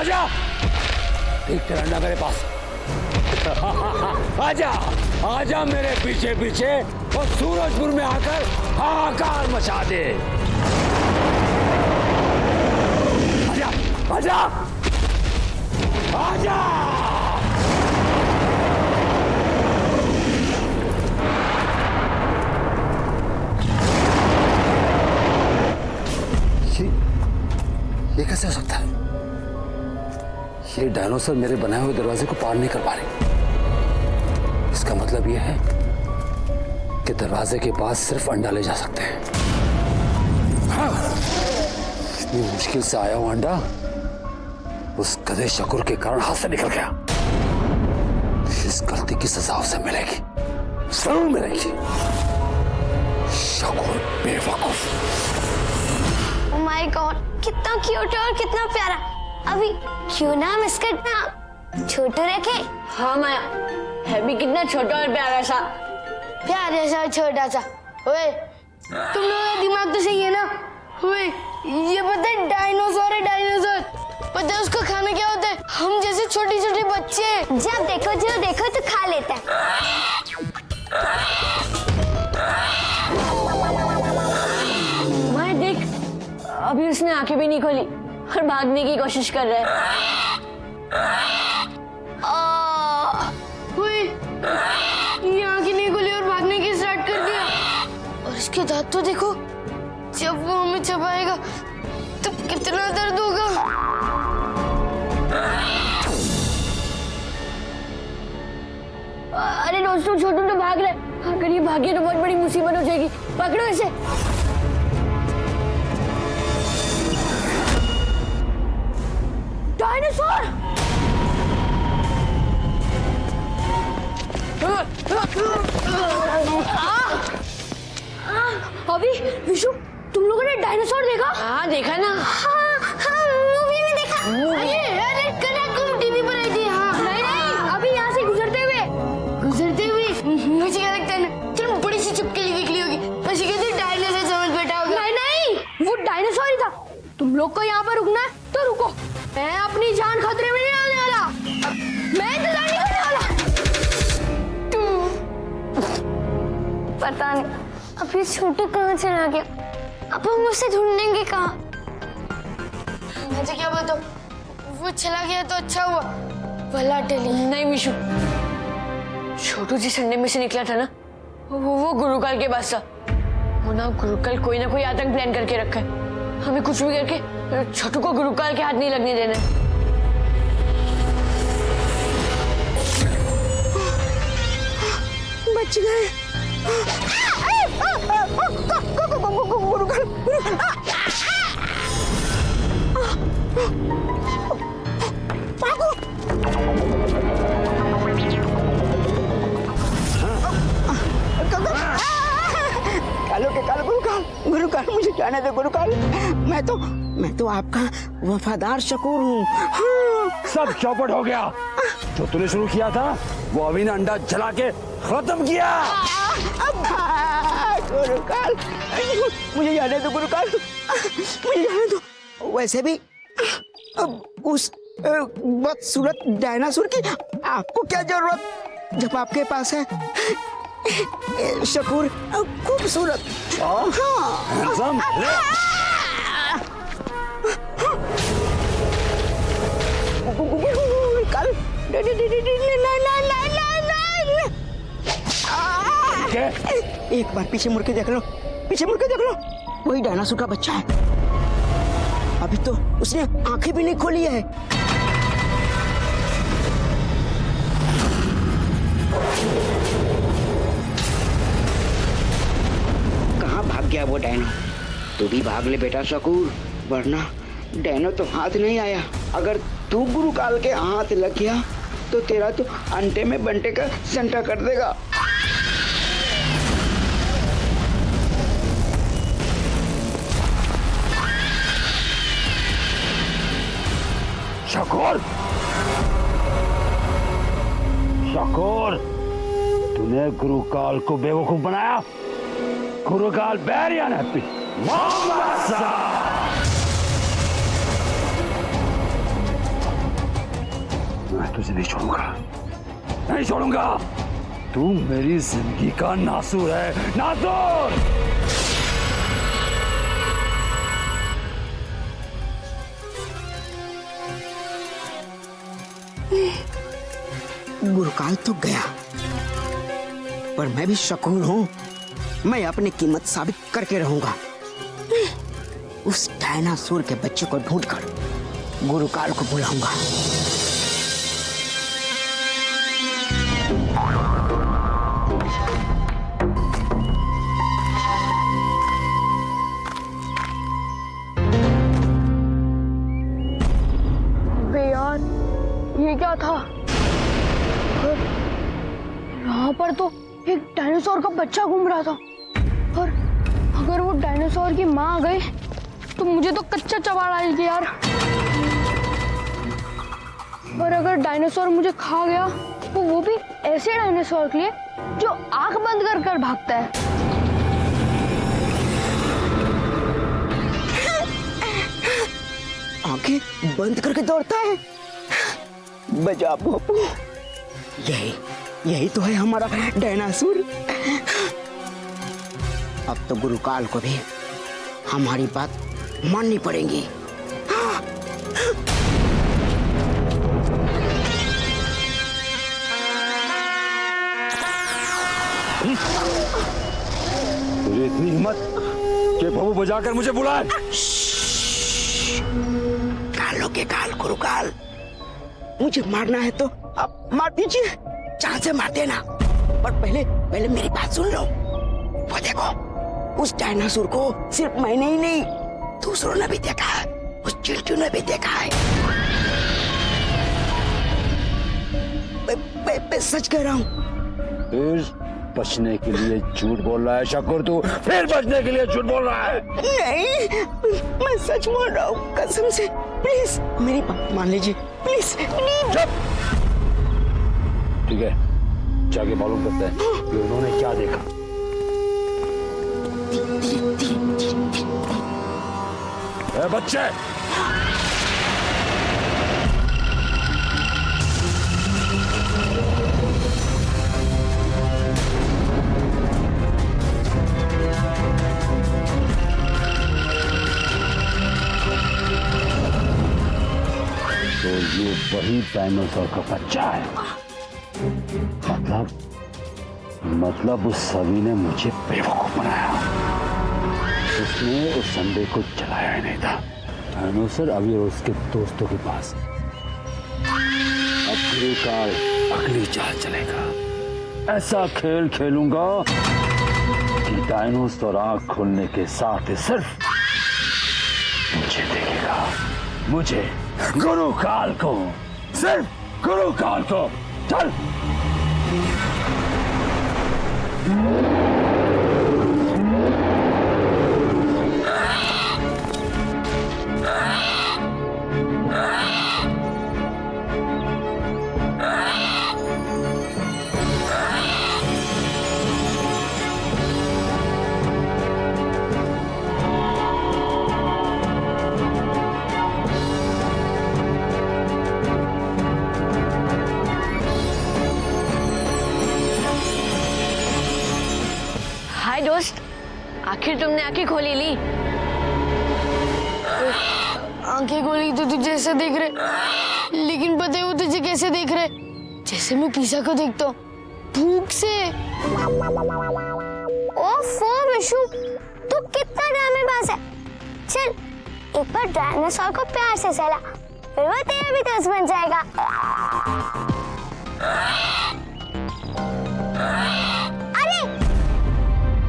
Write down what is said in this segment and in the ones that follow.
आजा, ठीक डंडा मेरे पास। आजा आजा मेरे पीछे पीछे और सूरजपुर में आकर हाहाकार मचा दे। आजा आजा आजा। ये कैसे हो सकता है? ये डायनासोर मेरे बनाए हुए दरवाजे को पार नहीं कर पा रही। इसका मतलब यह है कि दरवाजे के पास सिर्फ अंडा ले जा सकते हैं। हाँ, इतनी मुश्किल से आया हुआ अंडा उस गधे शकूर के कारण हाथ से निकल गया। इस गलती की सजा उसे मिलेगी, जरूर मिलेगी। शकूर बेवकूफ। ओह माय गॉड, कितना क्यूट है और कितना प्यारा। अभी क्यों ना हम इसका नाम छोटू रखे? हाँ माया, है भी कितना छोटा और प्यारा सा। प्यारा सा छोटा सा। ओए, तुम लोगों का दिमाग तो सही है ना? ओए, ये पता है डायनासोर है, डायनासोर। पता है उसको खाना क्या होता है? हम जैसे छोटे छोटे बच्चे। जब देखो जो देखो तो खा लेता है। माया देख, अभी उसने आंखें भी नहीं खोली और भागने की कोशिश कर रहा है। ये आंखें नहीं खोली और भागने की स्टार्ट कर दिया। और इसके दांत तो देखो, जब वो हमें चबाएगा तो कितना दर्द होगा। अरे दोस्तों, छोटू तो भाग रहा है। अगर ये भागे तो बहुत बड़ी मुसीबत हो जाएगी। पकड़ो इसे। डायनासोर! अभी विशु, तुम लोगों ने डायनासोर देखा? हाँ देखा ना। हाँ, मूवी में देखा। अरे कनक टीवी पर आई थी। हाँ नहीं, अभी यहाँ से गुजरते हुए मुझे क्या लगता है ना, तुम बड़ी सी चुपकेली दिख ली होगी। ऐसे कहते डायनासोर समझ बैठा होगा। नहीं, वो डायनासोर ही था। तुम लोग को यहाँ पर रुकना है तो रुको। मैं अपनी जान खतरे में नहीं डालने वाला। मैं इंतजार नहीं करने वाला। पता नहीं अब ये छोटू कहाँ चला गया। अब हम उसे ढूंढेंगे कहाँ? मुझे क्या बताओ, वो चला गया तो अच्छा हुआ, भला टली। नहीं विशु, छोटू जिस अंडे में से निकला था ना, वो गुरुकाल के पास था। वो ना गुरुकाल कोई ना कोई आतंक प्लान करके रखा है। हमें कुछ भी करके छोटू को गुरुकाल के हाथ नहीं लगने देना। बच गए। गुरुकाल, मुझे जाने दो गुरुकाल। मैं तो आपका वफादार शकूर हूँ। हाँ। सब चौपट हो गया। जो तूने शुरू किया था वो अभी ने अंडा जला के खत्म किया। गुरुकाल, मुझे जाने दो गुरुकाल, मुझे जाने दो। वैसे भी उस बदसूरत डायनासोर की आपको क्या जरूरत, जब आपके पास है शकूर खूबसूरत। हैंडसम। एक बार पीछे मुड़ के देख लो, पीछे मुड़ के देख लो, वही डायनासोर का बच्चा है। अभी तो उसने आंखें भी नहीं खोली है। कहाँ भाग गया वो डायनो? तू भी भाग ले बेटा शकूर, वरना डायनो तो हाथ नहीं आया। अगर तू गुरुकाल के हाथ लग गया तो तेरा तो अंडे में बंटे का संटा कर देगा। शकूर, शकूर, तूने गुरुकाल को बेवकूफ बनाया। गुरुकाल वेरी अनहैप्पी। तुझे नहीं छोड़ूंगा, नहीं छोड़ूंगा। तू मेरी जिंदगी का नासूर है, नासूर। गुरुकाल तो गया, पर मैं भी शकूर हूं। मैं अपनी कीमत साबित करके रहूंगा। उस डायनासोर के बच्चे को ढूंढकर गुरुकाल को बुलाऊंगा। बे यार, ये क्या था? यहाँ पर तो एक डायनासोर का बच्चा घूम रहा था, और अगर वो डायनासोर की माँ आ गई तो मुझे तो कच्चा चबाड़ा आएगी यार। और अगर डायनासोर मुझे खा गया तो वो भी ऐसे डायनासोर के लिए जो आंख बंद कर कर भागता है। आंखें बंद करके दौड़ता है। बजा बापू, यही तो है हमारा डायनासोर। अब तो गुरुकाल को भी हमारी बात माननी पड़ेगी। तुझे इतनी हिम्मत कि बाबू बजाकर मुझे बुलाए? कालों के काल गुरुकाल, मुझे मारना है तो आप मार दीजिए, चाल से मार देना। पर पहले मेरी बात सुन लो। वो देखो, उस डायनासोर को सिर्फ मैंने ही नहीं, दूसरों ने भी देखा है। उस चिंटू ने भी देखा है। मैं सच कह रहा हूँ। फिर बचने के लिए झूठ बोल रहा है शकूर तू? फिर बचने के लिए झूठ बोल रहा है? नहीं, मैं सच बोल रहा हूँ, कसम से। प्लीज मेरी बात मान लीजिए, प्लीज प्लीज। चुप। ठीक है, जाके मालूम करते हैं कि उन्होंने क्या देखा। ए बच्चे, तो ये वही डायनासोर का बच्चा है। मतलब उस सभी ने मुझे बेवकूफ बनाया। उसने उस संडे को चलाया ही नहीं था। डायनासोर अभी और उसके दोस्तों के पास। अब गुरुकाल अगली चाल चलेगा। ऐसा खेल खेलूंगा कि डायनासोर आंख खोलने के साथ ही सिर्फ मुझे देखेगा। मुझे, गुरुकाल को, सिर्फ गुरुकाल को। चल। हाय दोस्त, आखिर तुमने आंखें खोली ली। आंखें खोली तो तुझे ऐसा देख रहे, लेकिन पता है वो तुझे कैसे देख रहे? जैसे मैं पिज़्ज़ा को देखता हूँ, भूख से। ओफो विशु, तू कितना ड्रामेबाज है। चल, एक बार डायनासोर को प्यार से सहला, फिर वो तेरा भी दोस्त बन जाएगा। अरे,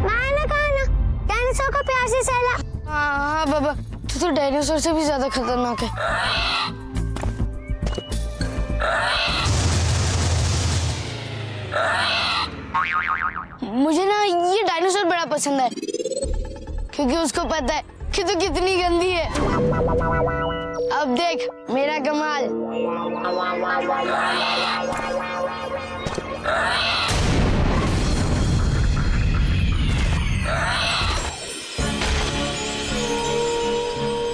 मैंने कहा ना, डायनासोर को प्यार से सहला। हाँ बाबा, तू तो डायनासोर से भी ज्यादा खतरनाक है। मुझे ना ये डायनासोर बड़ा पसंद है, क्योंकि उसको पता है कि तू कितनी गंदी है। अब देख मेरा कमाल।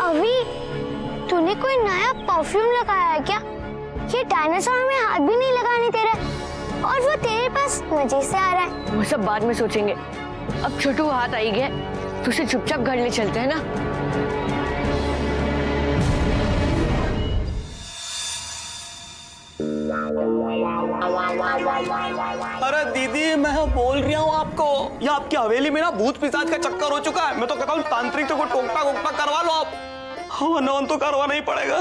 अभी तूने कोई नया परफ्यूम लगाया है क्या? ये डायनासोर में हाथ भी नहीं लगाने दे रहा और वो तेरे पास मजे से आ रहा है। वो सब बाद में सोचेंगे। अब छोटू हाथ आई गया तो उसे चुपचाप घर ले चलते हैं ना। अरे दीदी मैं बोल रहा हूँ आपको, ये आपकी हवेली में ना भूत पिशाच का चक्कर हो चुका है। मैं तो कहता हूँ तांत्रिक को टोकता वोकता करवा लो आप। हवन तो करवाना ही पड़ेगा।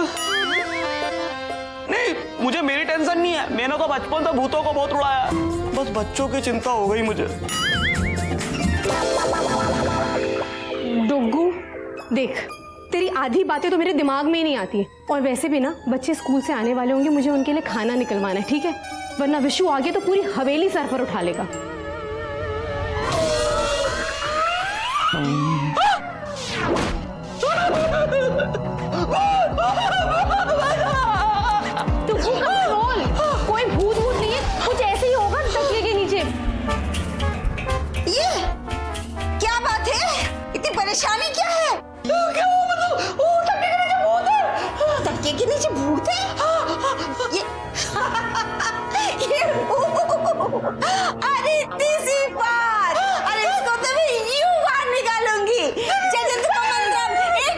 नहीं मुझे मेरी टेंशन नहीं है, मैंने तो बचपन से भूतों को बहुत उड़ाया, बस बच्चों की चिंता हो गई मुझे। डोगू देख, तेरी आधी बातें तो मेरे दिमाग में ही नहीं आती। और वैसे भी ना बच्चे स्कूल से आने वाले होंगे, मुझे उनके लिए खाना निकलवाना है, ठीक है? वरना विशु आगे तो पूरी हवेली सर पर उठा लेगा। तू कंट्रोल, कोई भूत भूत नहीं है, कुछ ऐसे ही होगा तकिए के नीचे। ये क्या बात है? इतनी परेशानी क्या है? क्या मतलब? तकिए के नीचे भूत है? अरे इतनी सी बात, अरे इसको तो मैं यूं बाहर निकालूंगी। जगत मंत्रम एक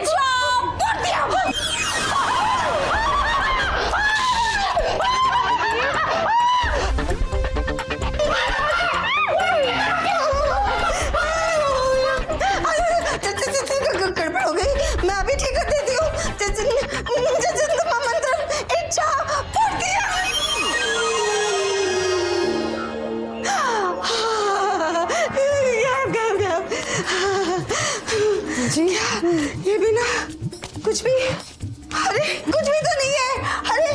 गड़बड़ हो गई, मैं अभी ठीक कर देती हूँ। जी ये भी ना कुछ भी, अरे कुछ भी तो नहीं है। अरे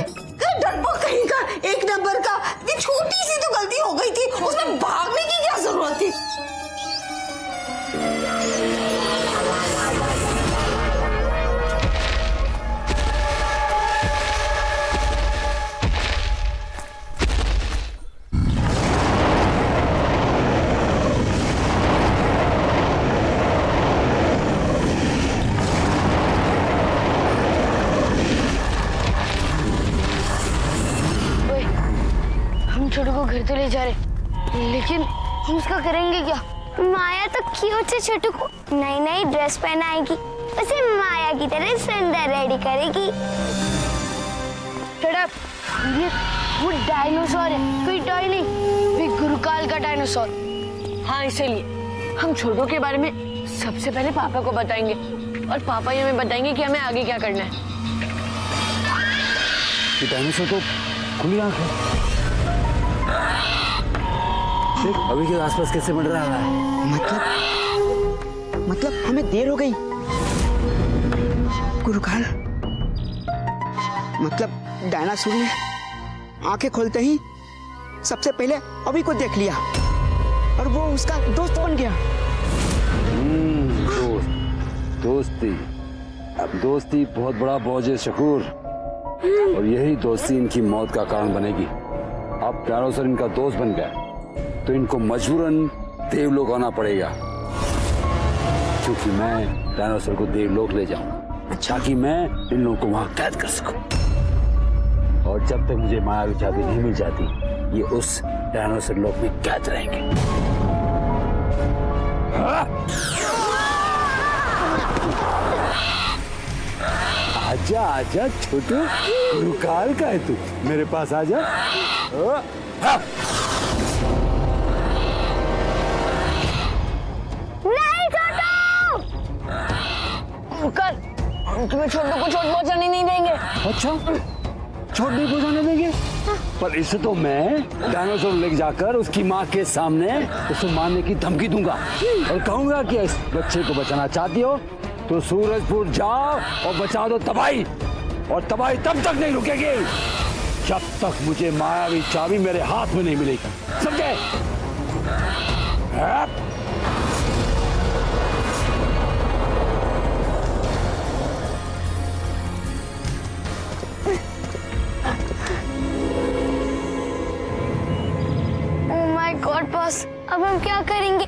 डरपोक कहीं का, एक नंबर का, ये छोटी सी तो गलती हो गई थी, उसमें भागने की क्या जरूरत थी? छोटू को घर तो ले जा रहे, लेकिन हम उसका करेंगे क्या? माया तो क्यूट से छोटू को नई नई ड्रेस पहनाएगी, उसे माया की तरह सुंदर रेडी करेगी। शट अप, ये वो डायनासोर है, कोई टॉय नहीं, वे गुरुकाल का डायनासोर। हाँ इसीलिए हम छोटू के बारे में सबसे पहले पापा को बताएंगे और पापा ही हमें बताएंगे कि हमें आगे क्या करना है। ये डायनासोर तो खुली आंख है, देख अभी के आसपास कैसे बढ़ रहा है। मतलब हमें देर हो गई गुरुकाल। मतलब डायनासोर ने आंखें खोलते ही सबसे पहले अभी को देख लिया और वो उसका दोस्त बन गया। दोस्ती, अब दोस्ती बहुत बड़ा बोझ है शकूर, और यही दोस्ती इनकी मौत का कारण बनेगी। अब डायनासोर इनका दोस्त बन गया तो इनको मजबूरन देवलोक आना पड़ेगा, क्योंकि मैं डायनासोर को देवलोक ले जाऊंगा ताकि मैं इन लोगों को वहां कैद कर सकूं। और जब तक मुझे मायावी चाबी नहीं मिल जाती, ये उस डायनासोर लोक में कैद रहेंगे। आजा आजा छोटू, गुरुकाल का है तू, मेरे पास आजा। कल तुम्हें छोटू को चोट पहुंचाने नहीं देंगे। अच्छा, चोट नहीं पहुंचाने देंगे? पर इसे तो मैं डायनासोर लेके जाकर उसकी माँ के सामने उसे मारने की धमकी दूंगा और कहूंगा कि इस बच्चे को बचाना चाहती हो तो सूरजपुर जाओ और बचा दो तबाही, और तबाही तब तक नहीं रुकेगी जब तक मुझे मायावी चाबी मेरे हाथ में नहीं मिलेगी, समझे? गॉड बॉस, अब हम क्या करेंगे?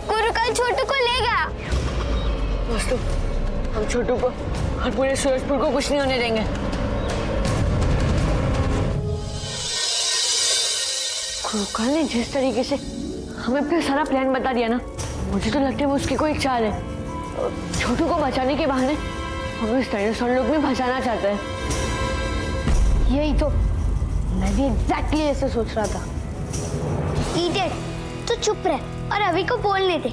गुरुकाल छोटू को ले गया। दोस्तों, हम छोटू को और पूरे सूरजपुर को कुछ नहीं होने देंगे। गुरुकाल ने जिस तरीके से हमें अपना सारा प्लान बता दिया ना, मुझे तो लगता है वो उसकी कोई चाल है। छोटू को बचाने के बहाने हमें उस डायनासोर लोग में फंसाना चाहता है। यही तो मैं भी एग्जैक्टली ऐसे सोच रहा था। ईडियट, तू चुप रह और अभी को बोलने दे।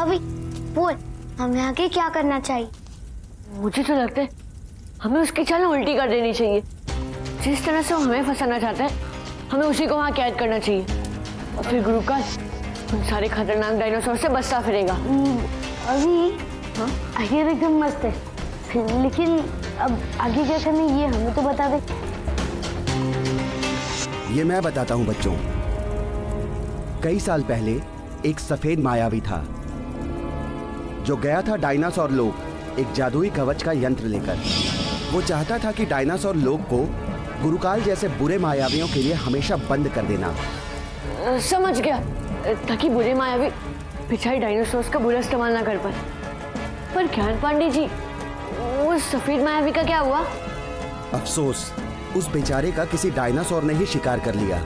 अभी बोल, हमें आगे क्या करना चाहिए? मुझे तो लगता है हमें उसकी चाल उल्टी कर देनी चाहिए। जिस तरह से वो हमें फंसाना चाहता है, हमें उसी को वहाँ कैद करना चाहिए और फिर गुरुकाल उन सारे खतरनाक डायनासोर से बचता फिरेगा। अभी आइडिया एकदम मस्त है, लेकिन अब आगे क्या करना है ये हमें तो बता दे। ये मैं बताता हूँ बच्चों। कई साल पहले एक सफेद मायावी था जो गया था डायनासोर लोग एक जादुई कवच का यंत्र लेकर। वो चाहता था कि डायनासोर लोग को गुरुकाल जैसे बुरे मायावियों के लिए हमेशा बंद कर देना। समझ गया, ताकि बुरे मायावी पिछाई डायनासोर्स का बुरा इस्तेमाल ना कर पाए। पर ज्ञान पांडे जी, वो सफेद मायावी का क्या हुआ? अफसोस, उस बेचारे का किसी डायनासोर ने ही शिकार कर लिया।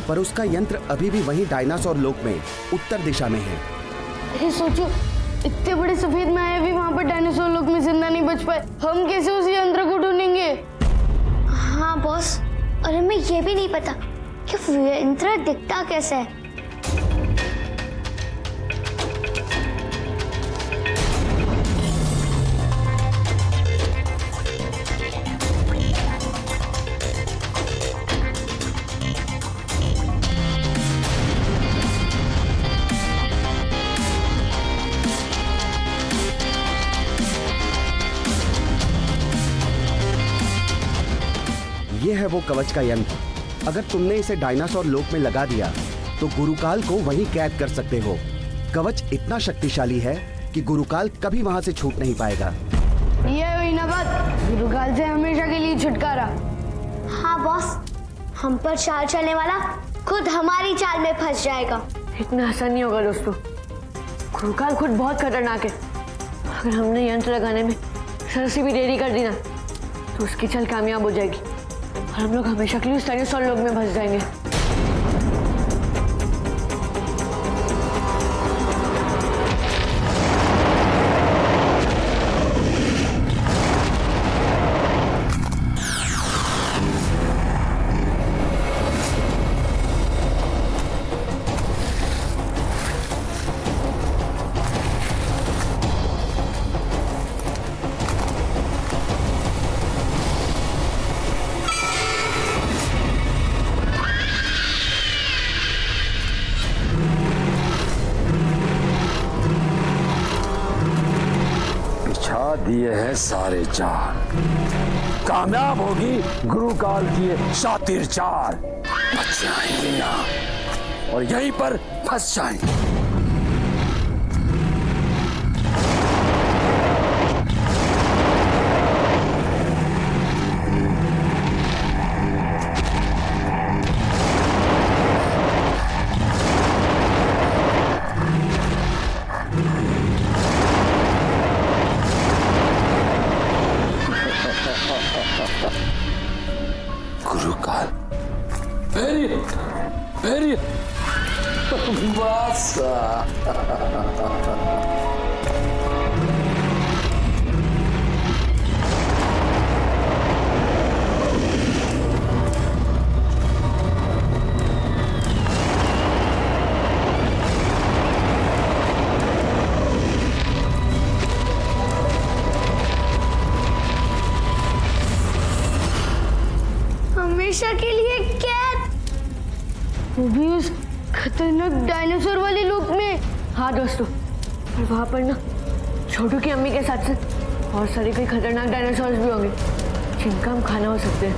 पर उसका यंत्र अभी भी वहीं डायनासोर लोक में उत्तर दिशा में है। अरे सोचो, इतने बड़े सफेद मायावी वहाँ पर डायनासोर लोग में जिंदा नहीं बच पाए, हम कैसे उस यंत्र को ढूंढेंगे? हाँ बॉस, और हमें ये भी नहीं पता कि वो यंत्र दिखता कैसे है। ये है वो कवच का यंत्र। अगर तुमने इसे डायनासोर लोक में लगा दिया तो गुरुकाल को वहीं कैद कर सकते हो। कवच इतना शक्तिशाली है कि गुरुकाल कभी वहां से छूट नहीं पाएगा। ये हुई ना बात, गुरुकाल से हमेशा के लिए छुटकारा। हाँ बॉस, हम पर चाल चलने वाला खुद हमारी चाल में फंस जाएगा। इतना आसान नहीं होगा दोस्तों, गुरुकाल खुद बहुत खतरनाक है। अगर हमने यंत्र लगाने में जरा सी भी देरी कर दी ना तो उसकी चाल कामयाब हो जाएगी और हम लोग हमेशा के लिए उस डायनासोर लोग में फंस जाएंगे। दिए हैं सारे चाल, कामयाब होगी गुरुकाल की ये शातिर चाल। बच जाएंगे यहाँ और यहीं पर फंस जाएंगे। गुरुकाल वेरी बस हमेशा के लिए कैद, वो भी उस खतरनाक डायनासोर वाले लोक में। हाँ दोस्तों, और वहाँ पर ना छोटू की अम्मी के साथ साथ और सारे कई खतरनाक डायनासोर्स भी होंगे जिनका हम खाना हो सकते हैं।